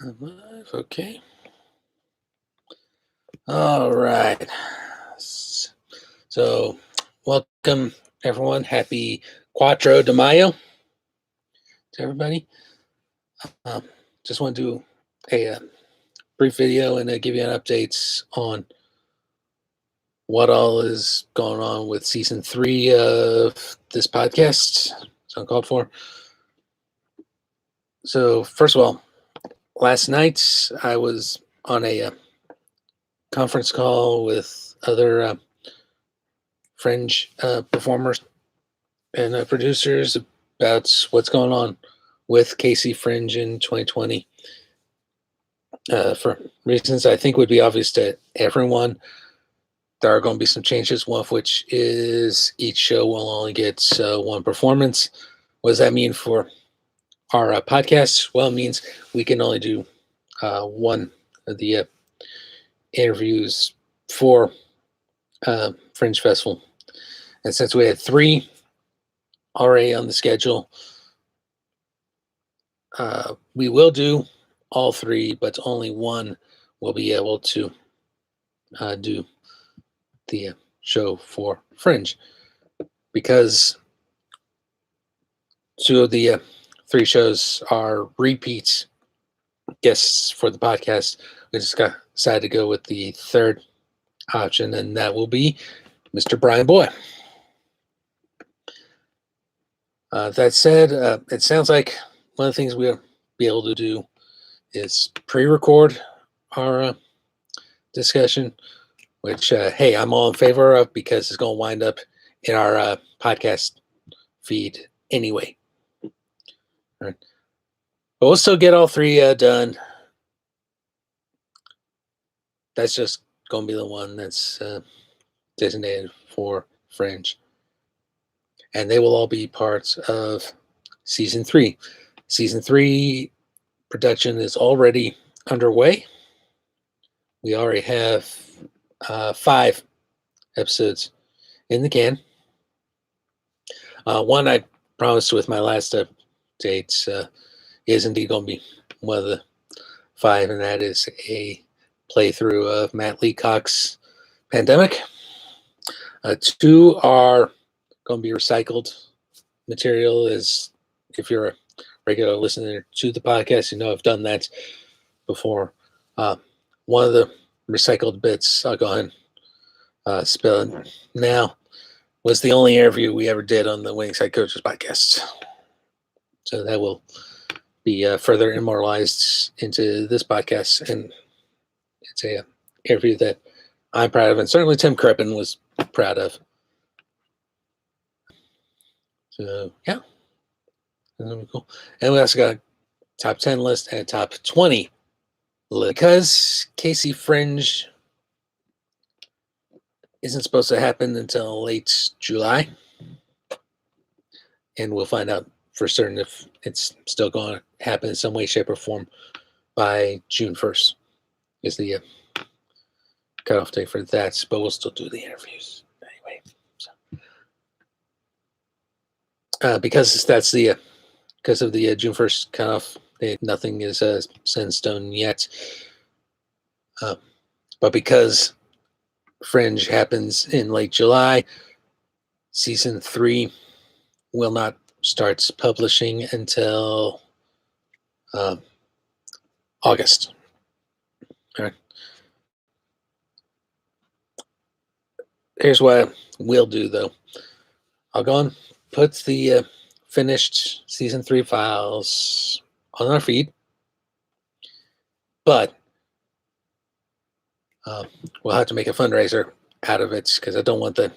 I'm live. Okay. All right. So, welcome everyone. Happy Quattro de Mayo to everybody. Um, just want to do a brief video and give you an updates on what all is going on with season 3 of this podcast. It's Uncalled for. So, first of all, last night I was on a conference call with other Fringe performers and producers about what's going on with Casey Fringe in 2020. For reasons I think would be obvious to everyone, there are going to be some changes, one of which is each show will only get one performance. What does that mean for our podcast? Well, it means we can only do one of the interviews for Fringe Festival. And since we had 3 already on the schedule, we will do all 3, but only one will be able to do the show for Fringe, because 2 of the 3 shows are repeats guests for the podcast. We just decided to go with the third option, and that will be Mr. Brian Boy. That said, it sounds like one of the things we'll be able to do is pre-record our discussion, which, hey, I'm all in favor of, because it's going to wind up in our podcast feed anyway. All right. But we'll still get all 3 done. That's just going to be the one that's designated for Fringe. And they will all be parts of season 3. Season 3 production is already underway. We already have 5 episodes in the can. One I promised with my last updates is indeed going to be one of the 5, and that is a playthrough of Matt Leacock's Pandemic. 2 are going to be recycled material. As if you're a regular listener to the podcast, you know I've done that before. One of the recycled bits, I'll go ahead and spill it now, was the only interview we ever did on the Winning Side Coaches podcast. So that will be further immortalized into this podcast, and it's a interview that I'm proud of, and certainly Tim Kreppen was proud of. So yeah, that'll be cool. And we also got a top 10 list and a top 20 list, because Casey Fringe isn't supposed to happen until late July, and we'll find out for certain if it's still going to happen in some way, shape, or form by June 1st is the cutoff date for that, but we'll still do the interviews anyway. So, because that's the because of the June 1st cutoff date, nothing is set in stone yet. But because Fringe happens in late July, season 3 will not start publishing until August. All right. Here's what we'll do, though. I'll go and put the finished season 3 files on our feed, but we'll have to make a fundraiser out of it, because I don't want that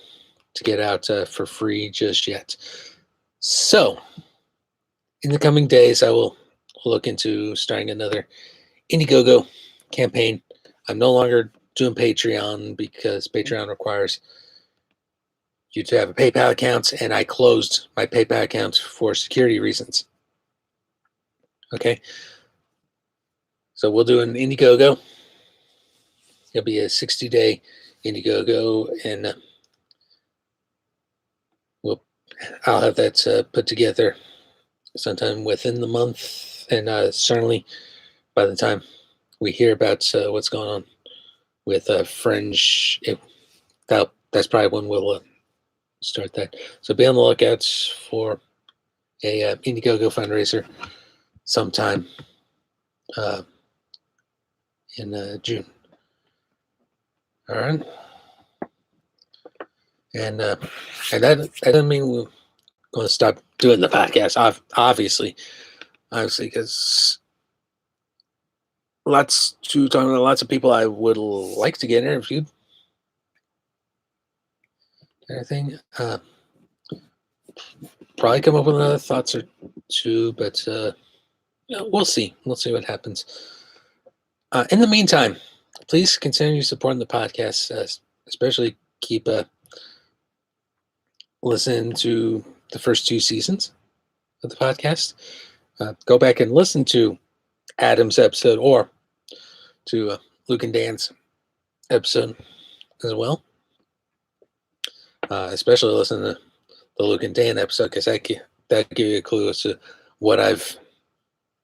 to get out for free just yet. So, in the coming days, I will look into starting another Indiegogo campaign. I'm no longer doing Patreon, because Patreon requires you to have a PayPal account, and I closed my PayPal account for security reasons. Okay, so we'll do an Indiegogo. It'll be a 60-day Indiegogo, and I'll have that put together sometime within the month, and certainly by the time we hear about what's going on with Fringe, that's probably when we'll start that. So be on the lookout for a Indiegogo fundraiser sometime uh, in June. All right, and that doesn't mean we're going to stop doing the podcast. Obviously, because lots of people I would like to get interviewed. Everything. Probably come up with another thoughts or two, but we'll see. We'll see what happens. In the meantime, please continue supporting the podcast, especially keep listening to the first 2 seasons of the podcast. Go back and listen to Adam's episode or to Luke and Dan's episode as well. Especially listen to the Luke and Dan episode because that give you a clue as to what I've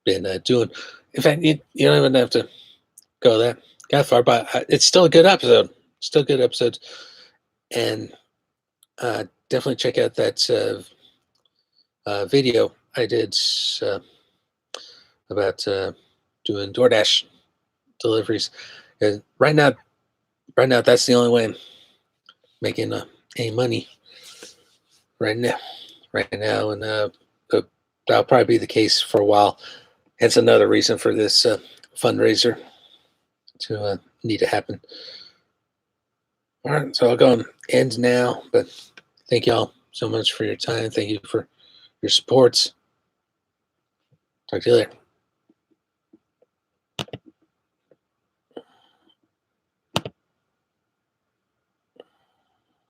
been doing. In fact, you don't even have to go that far, but it's still a good episode. Still good episodes, and definitely check out that video I did about doing DoorDash deliveries. And right now, that's the only way I'm making any money. Right now, and that'll probably be the case for a while. It's another reason for this fundraiser to need to happen. All right, so I'll go and end now, but thank y'all so much for your time. Thank you for your supports. Talk to you later.